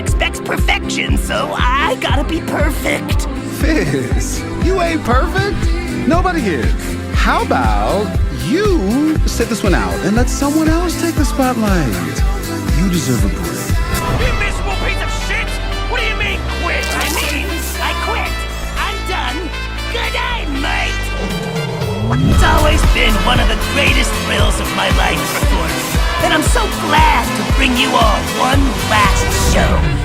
expects perfection, so I gotta be perfect. Fizz, you ain't perfect. Nobody is. How about you sit this one out and let someone else take the spotlight? You deserve a break. You miserable piece of shit! What do you mean, quit? I mean, I quit. I'm done. Good day, mate. It's always been one of the greatest thrills of my life performing, and I'm so glad to bring you all one last show.